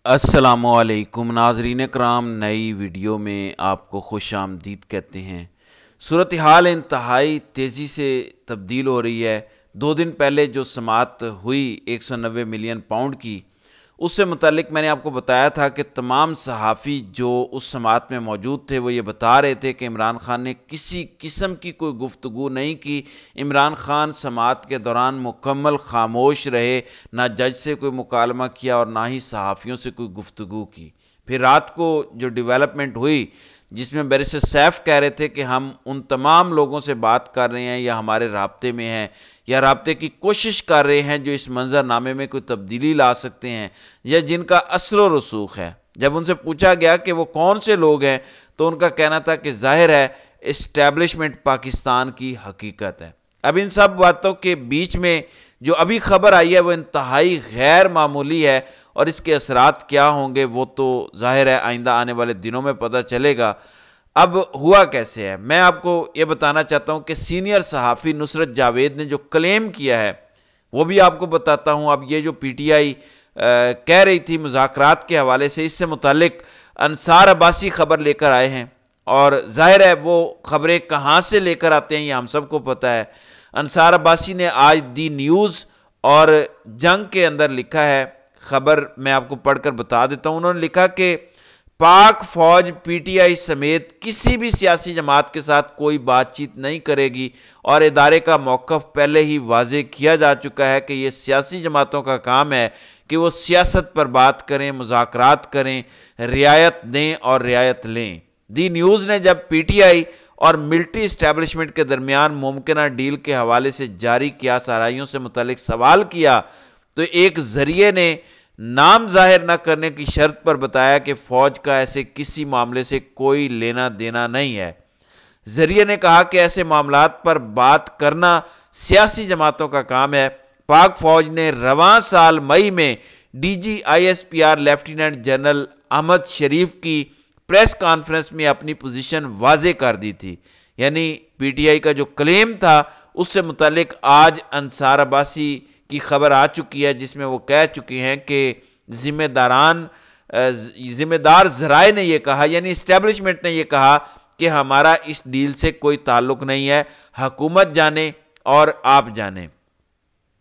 السلام علیکم ناظرین کرام، نئی ویڈیو میں آپ کو خوش آمدید کہتے ہیں۔ صورتحال انتہائی تیزی سے تبدیل ہو رہی ہے۔ 2 دن پہلے جو سماعت ہوئی 190 ملین پاؤنڈ کی، اس سے متعلق میں نے آپ کو بتایا تھا کہ تمام صحافی جو اس سماعت میں موجود تھے وہ یہ بتا رہے تھے کہ عمران خان نے کسی قسم کی کوئی گفتگو نہیں کی۔ عمران خان سماعت کے دوران مکمل خاموش رہے، نہ جج سے کوئی مکالمہ کیا اور نہ ہی صحافیوں سے کوئی گفتگو کی۔ پھر رات کو جو ڈیولپمنٹ ہوئی جس میں بیرسٹر سیف کہہ رہے تھے کہ ہم ان تمام لوگوں سے بات کر رہے ہیں یا ہمارے رابطے میں ہیں یا رابطے کی کوشش کر رہے ہیں جو اس منظر نامے میں کوئی تبدیلی لا سکتے ہیں یا جن کا اصل و رسوخ ہے۔ جب ان سے پوچھا گیا کہ وہ کون سے لوگ ہیں تو ان کا کہنا تھا کہ ظاہر ہے اسٹیبلشمنٹ پاکستان کی حقیقت ہے۔ اب ان سب باتوں کے بیچ میں جو ابھی خبر آئی ہے وہ انتہائی غیر معمولی ہے، اور اس کے اثرات کیا ہوں گے وہ تو ظاہر ہے آئندہ آنے والے دنوں میں پتہ چلے گا۔ اب ہوا کیسے ہے، میں آپ کو یہ بتانا چاہتا ہوں کہ سینئر صحافی نصرت جاوید نے جو کلیم کیا ہے وہ بھی آپ کو بتاتا ہوں۔ اب یہ جو پی ٹی آئی کہہ رہی تھی مذاکرات کے حوالے سے، اس سے متعلق انصار عباسی خبر لے کر آئے ہیں، اور ظاہر ہے وہ خبریں کہاں سے لے کر آتے ہیں یہ ہم سب کو پتہ ہے۔ انصار عباسی نے آج دی نیوز اور جنگ کے اندر لکھا ہے، خبر میں آپ کو پڑھ کر بتا دیتا ہوں۔ انہوں نے لکھا کہ پاک فوج پی ٹی آئی سمیت کسی بھی سیاسی جماعت کے ساتھ کوئی بات چیت نہیں کرے گی، اور ادارے کا موقف پہلے ہی واضح کیا جا چکا ہے کہ یہ سیاسی جماعتوں کا کام ہے کہ وہ سیاست پر بات کریں، مذاکرات کریں، رعایت دیں اور رعایت لیں۔ دی نیوز نے جب پی ٹی آئی اور ملٹری اسٹیبلشمنٹ کے درمیان ممکنہ ڈیل کے حوالے سے جاری قیاس آرائیوں سے متعلق سوال کیا تو ایک ذریعے نے نام ظاہر نہ کرنے کی شرط پر بتایا کہ فوج کا ایسے کسی معاملے سے کوئی لینا دینا نہیں ہے۔ ذریعے نے کہا کہ ایسے معاملات پر بات کرنا سیاسی جماعتوں کا کام ہے۔ پاک فوج نے رواں سال مئی میں D G I S P R lieutenant general Ahmed Sharif کی پریس کانفرنس میں اپنی پوزیشن واضح کر دی تھی، یعنی پی ٹی آئی کا جو کلیم تھا اس سے متعلق آج انصار عباسی کی خبر آ چکی ہے جس میں وہ کہہ چکے ہیں کہ ذمہ دار ذرائع نے یہ کہا، یعنی اسٹیبلشمنٹ نے یہ کہا کہ ہمارا اس ڈیل سے کوئی تعلق نہیں ہے، حکومت جانے اور آپ جانے۔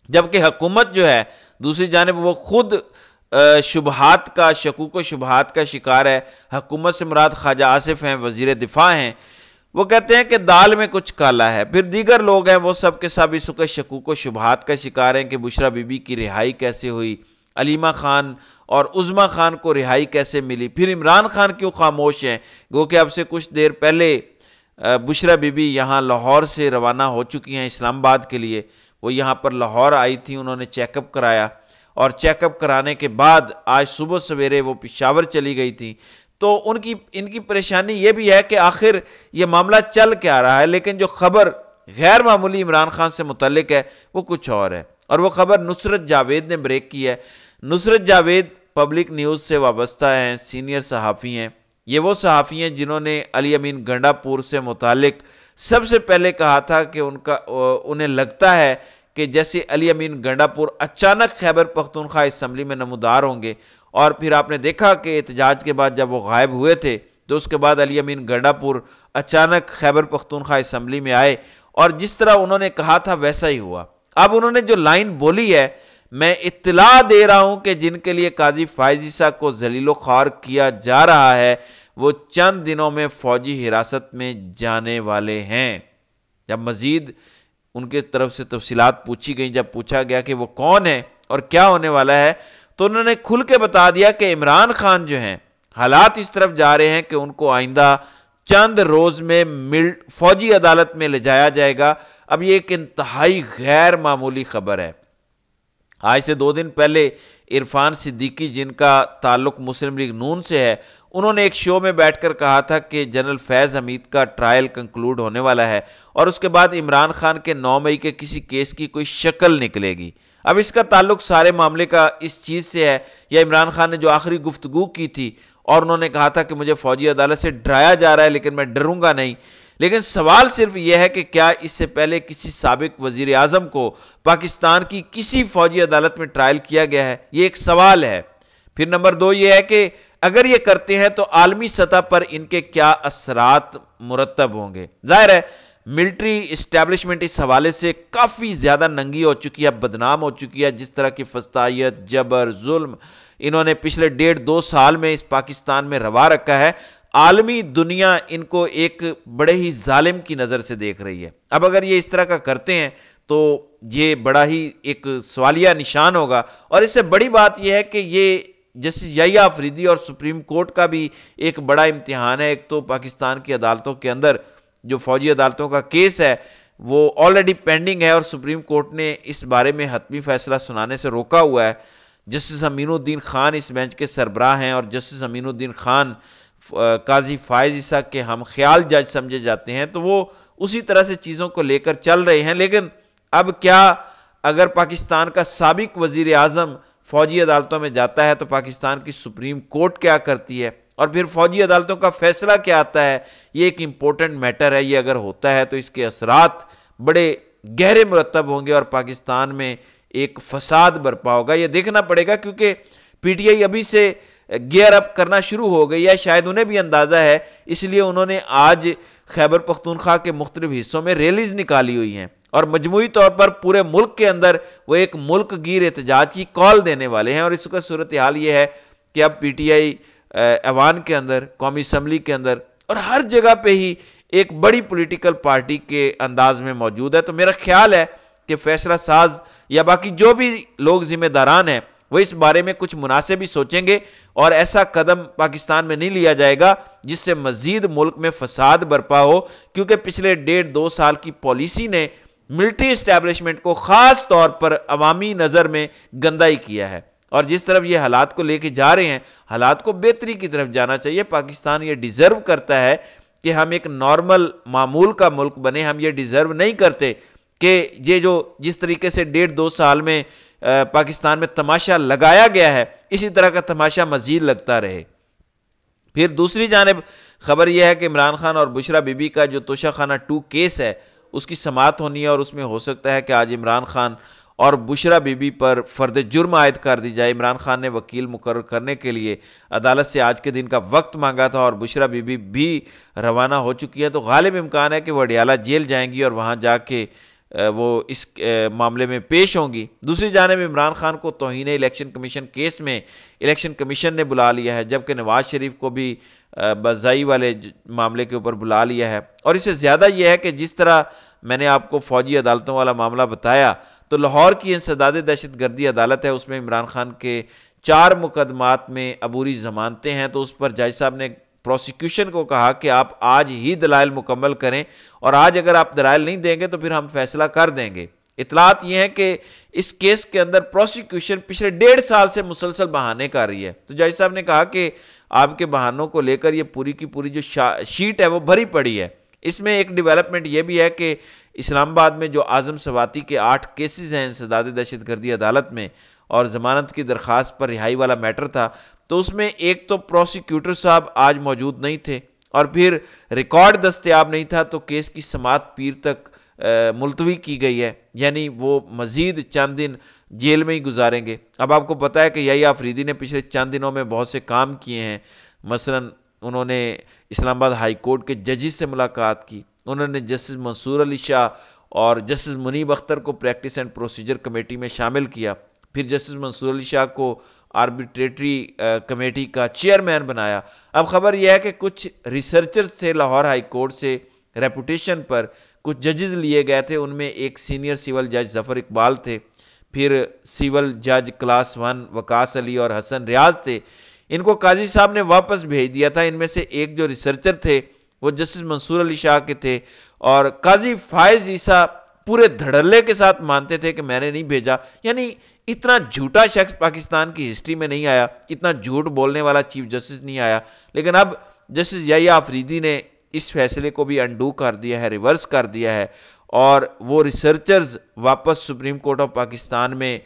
جبکہ حکومت جو ہے دوسری جانب وہ خود شکوک و شبہات کا شکار ہے۔ حکومت سے مراد خواجہ آصف ہیں، وزیر دفاع ہیں، وہ کہتے ہیں کہ دال میں کچھ کالا ہے۔ پھر دیگر لوگ ہیں وہ سب کے سب اس وقت شکوک و شبہات کا شکار ہیں کہ بشریٰ بی بی کی رہائی کیسے ہوئی، علیمہ خان اور عظمیٰ خان کو رہائی کیسے ملی، پھر عمران خان کیوں خاموش ہیں، گو کہ اب سے کچھ دیر پہلے بشریٰ بی بی یہاں لاہور سے روانہ ہو چکی ہیں اسلام آباد کے لیے۔ وہ یہاں پر لاہور آئی تھی، انہوں نے چیک اپ کرایا، اور چیک اپ کرانے کے بعد آج صبح سویرے وہ پشاور چلی گئی تھی۔ تو ان کی پریشانی یہ بھی ہے کہ آخر یہ معاملہ چل کیا رہا ہے، لیکن جو خبر غیر معمولی عمران خان سے متعلق ہے وہ کچھ اور ہے، اور وہ خبر نصرت جاوید نے بریک کی ہے۔ نصرت جاوید پبلک نیوز سے وابستہ ہیں، سینئر صحافی ہیں۔ یہ وہ صحافی ہیں جنہوں نے علی امین گنڈا پور سے متعلق سب سے پہلے کہا تھا کہ انہیں لگتا ہے کہ جیسے علی امین گنڈا پور اچانک خیبر پختونخوا اسمبلی میں نمودار ہوں گے، اور پھر آپ نے دیکھا کہ احتجاج کے بعد جب وہ غائب ہوئے تھے تو اس کے بعد علی امین گنڈا پور اچانک خیبر پختونخوا اسمبلی میں آئے، اور جس طرح انہوں نے کہا تھا ویسا ہی ہوا۔ اب انہوں نے جو لائن بولی ہے، میں اطلاع دے رہا ہوں کہ جن کے لیے قاضی فائز عیسیٰ کو ذلیل و خوار کیا جا رہا ہے وہ چند دنوں میں فوجی حراست میں جانے والے ہیں۔ جب مزید ان کے طرف سے تفصیلات پوچھی گئیں، جب پوچھا گیا کہ وہ کون ہے اور کیا ہونے والا ہے، تو انہوں نے کھل کے بتا دیا کہ عمران خان جو ہیں حالات اس طرف جا رہے ہیں کہ ان کو آئندہ چند روز میں فوجی عدالت میں لے جایا جائے گا۔ اب یہ ایک انتہائی غیر معمولی خبر ہے۔ آج سے 2 دن پہلے عرفان صدیقی، جن کا تعلق مسلم لیگ نون سے ہے، انہوں نے ایک شو میں بیٹھ کر کہا تھا کہ جنرل فیض حمید کا ٹرائل کنکلوڈ ہونے والا ہے، اور اس کے بعد عمران خان کے 9 مئی کے کسی کیس کی کوئی شکل نکلے گی۔ اب اس کا تعلق سارے معاملے کا اس چیز سے ہے، یا عمران خان نے جو آخری گفتگو کی تھی اور انہوں نے کہا تھا کہ مجھے فوجی عدالت سے ڈرایا جا رہا ہے لیکن میں ڈروں گا نہیں۔ لیکن سوال صرف یہ ہے کہ کیا اس سے پہلے کسی سابق وزیر اعظم کو پاکستان کی کسی فوجی عدالت میں ٹرائل کیا گیا ہے؟ یہ ایک سوال ہے۔ پھر نمبر 2 یہ ہے کہ اگر یہ کرتے ہیں تو عالمی سطح پر ان کے کیا اثرات مرتب ہوں گے۔ ظاہر ہے ملٹری اسٹیبلشمنٹ اس حوالے سے کافی زیادہ ننگی ہو چکی ہے، بدنام ہو چکی ہے۔ جس طرح کی فسطائیت، جبر، ظلم انہوں نے پچھلے 1.5-2 سال میں اس پاکستان میں روا رکھا ہے، عالمی دنیا ان کو ایک بڑے ہی ظالم کی نظر سے دیکھ رہی ہے۔ اب اگر یہ اس طرح کا کرتے ہیں تو یہ بڑا ہی ایک سوالیہ نشان ہوگا، اور اس سے بڑی بات یہ ہے کہ یہ جسٹس یحییٰ آفریدی اور سپریم کورٹ کا بھی ایک بڑا امتحان ہے۔ ایک تو پاکستان کی عدالتوں کے اندر جو فوجی عدالتوں کا کیس ہے وہ آلریڈی پینڈنگ ہے، اور سپریم کورٹ نے اس بارے میں حتمی فیصلہ سنانے سے روکا ہوا ہے۔ جسٹس امین الدین خان اس بینچ کے سربراہ ہیں، اور جسٹس امین الدین خان قاضی فائز عیسیٰ کے ہم خیال جج سمجھے جاتے ہیں، تو وہ اسی طرح سے چیزوں کو لے کر چل رہے ہیں۔ لیکن اب کیا اگر پاکستان کا سابق وزیر اعظم فوجی عدالتوں میں جاتا ہے تو پاکستان کی سپریم کورٹ کیا کرتی ہے، اور پھر فوجی عدالتوں کا فیصلہ کیا آتا ہے؟ یہ ایک امپورٹنٹ میٹر ہے۔ یہ اگر ہوتا ہے تو اس کے اثرات بڑے گہرے مرتب ہوں گے، اور پاکستان میں ایک فساد برپا ہوگا۔ یہ دیکھنا پڑے گا، کیونکہ پی ٹی آئی ابھی سے گیئر اپ کرنا شروع ہو گئی ہے، شاید انہیں بھی اندازہ ہے، اس لیے انہوں نے آج خیبر پختونخوا کے مختلف حصوں میں ریلیز نکالی ہوئی ہیں، اور مجموعی طور پر پورے ملک کے اندر وہ ایک ملک گیر احتجاج کی کال دینے والے ہیں۔ اور اس کا صورتحال یہ ہے کہ اب پی ٹی آئی ایوان کے اندر، قومی اسمبلی کے اندر، اور ہر جگہ پہ ہی ایک بڑی پولیٹیکل پارٹی کے انداز میں موجود ہے۔ تو میرا خیال ہے کہ فیصلہ ساز یا باقی جو بھی لوگ ذمہ داران ہیں وہ اس بارے میں کچھ مناسب ہی سوچیں گے، اور ایسا قدم پاکستان میں نہیں لیا جائے گا جس سے مزید ملک میں فساد برپا ہو، کیونکہ پچھلے 1.5-2 سال کی پالیسی نے ملٹری اسٹیبلشمنٹ کو خاص طور پر عوامی نظر میں گندا ہی کیا ہے، اور جس طرف یہ حالات کو لے کے جا رہے ہیں، حالات کو بہتری کی طرف جانا چاہیے۔ پاکستان یہ ڈیزرو کرتا ہے کہ ہم ایک نارمل معمول کا ملک بنے۔ ہم یہ ڈیزرو نہیں کرتے کہ یہ جو جس طریقے سے 1.5-2 سال میں پاکستان میں تماشا لگایا گیا ہے، اسی طرح کا تماشا مزید لگتا رہے۔ پھر دوسری جانب خبر یہ ہے کہ عمران خان اور بشرا بی بی کا جو توشہ خانہ 2 کیس ہے اس کی سماعت ہونی ہے، اور اس میں ہو سکتا ہے کہ آج عمران خان اور بشرا بی بی پر فرد جرم عائد کر دی جائے۔ عمران خان نے وکیل مقرر کرنے کے لیے عدالت سے آج کے دن کا وقت مانگا تھا، اور بشرا بی بی بھی روانہ ہو چکی ہے، تو غالب امکان ہے کہ وہ اڈیالہ جیل جائیں گی اور وہاں جا کے وہ اس معاملے میں پیش ہوں گی۔ دوسری جانب عمران خان کو توہین الیکشن کمیشن کیس میں الیکشن کمیشن نے بلا لیا ہے، جبکہ نواز شریف کو بھی بازائی والے معاملے کے اوپر بلا لیا ہے۔ اور اس سے زیادہ یہ ہے کہ جس طرح میں نے آپ کو فوجی عدالتوں والا معاملہ بتایا، تو لاہور کی انسداد دہشت گردی عدالت ہے، اس میں عمران خان کے 4 مقدمات میں عبوری ضمانتیں ہیں، تو اس پر جج صاحب نے پروسیکیوشن کو کہا کہ آپ آج ہی دلائل مکمل کریں، اور آج اگر آپ دلائل نہیں دیں گے تو پھر ہم فیصلہ کر دیں گے۔ اطلاعات یہ ہیں کہ اس کیس کے اندر پروسیکیوشن پچھلے 1.5 سال سے مسلسل بہانے کر رہی ہے، تو جج صاحب نے کہا کہ آپ کے بہانوں کو لے کر یہ پوری کی پوری جو شیٹ ہے وہ بھری پڑی ہے۔ اس میں ایک ڈیولپمنٹ یہ بھی ہے کہ اسلام آباد میں جو اعظم سواتی کے 8 کیسز ہیں انسداد دہشت گردی عدالت میں، اور ضمانت کی درخواست پر رہائی والا میٹر تھا، تو اس میں ایک تو پروسیکیوٹر صاحب آج موجود نہیں تھے، اور پھر ریکارڈ دستیاب نہیں تھا، تو کیس کی سماعت پیر تک ملتوی کی گئی ہے، یعنی وہ مزید چند دن جیل میں ہی گزاریں گے۔ اب آپ کو پتہ ہے کہ یحییٰ آفریدی نے پچھلے چند دنوں میں بہت سے کام کیے ہیں، مثلا انہوں نے اسلام آباد ہائی کورٹ کے ججز سے ملاقات کی، انہوں نے جسٹس منصور علی شاہ اور جسٹس منیب اختر کو پریکٹس اینڈ پروسیجر کمیٹی میں شامل کیا، پھر جسٹس منصور علی شاہ کو آربیٹریٹری کمیٹی کا چیئرمین بنایا۔ اب خبر یہ ہے کہ کچھ ریسرچر سے لاہور ہائی کورٹ سے ریپوٹیشن پر کچھ ججز لیے گئے تھے، ان میں ایک سینئر سول جج ظفر اقبال تھے، پھر سول جج کلاس 1 وقاص علی اور حسن ریاض تھے۔ ان کو قاضی صاحب نے واپس بھیج دیا تھا۔ ان میں سے ایک جو ریسرچر تھے وہ جسٹس منصور علی شاہ کے تھے، اور قاضی فائز عیسیٰ پورے دھڑلے کے ساتھ مانتے تھے کہ میں نے نہیں بھیجا۔ یعنی اتنا جھوٹا شخص پاکستان کی ہسٹری میں نہیں آیا، اتنا جھوٹ بولنے والا چیف جسٹس نہیں آیا۔ لیکن اب جسٹس یحییٰ آفریدی نے اس فیصلے کو بھی انڈو کر دیا ہے، ریورس کر دیا ہے، اور وہ ریسرچرز واپس سپریم کورٹ آف پاکستان میں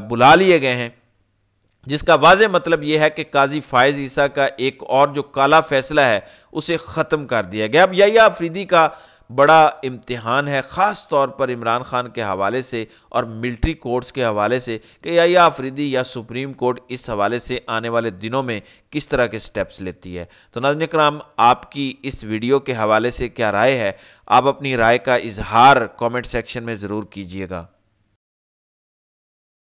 بلا لیے گئے ہیں، جس کا واضح مطلب یہ ہے کہ قاضی فائز عیسیٰ کا ایک اور جو کالا فیصلہ ہے اسے ختم کر دیا گیا۔ اب یحییٰ آفریدی کا بڑا امتحان ہے، خاص طور پر عمران خان کے حوالے سے اور ملٹری کورٹس کے حوالے سے کہ یحییٰ آفریدی یا سپریم کورٹ اس حوالے سے آنے والے دنوں میں کس طرح کے سٹیپس لیتی ہے۔ تو ناظرین کرام، آپ کی اس ویڈیو کے حوالے سے کیا رائے ہے؟ آپ اپنی رائے کا اظہار کامنٹ سیکشن میں ضرور کیجیے گا۔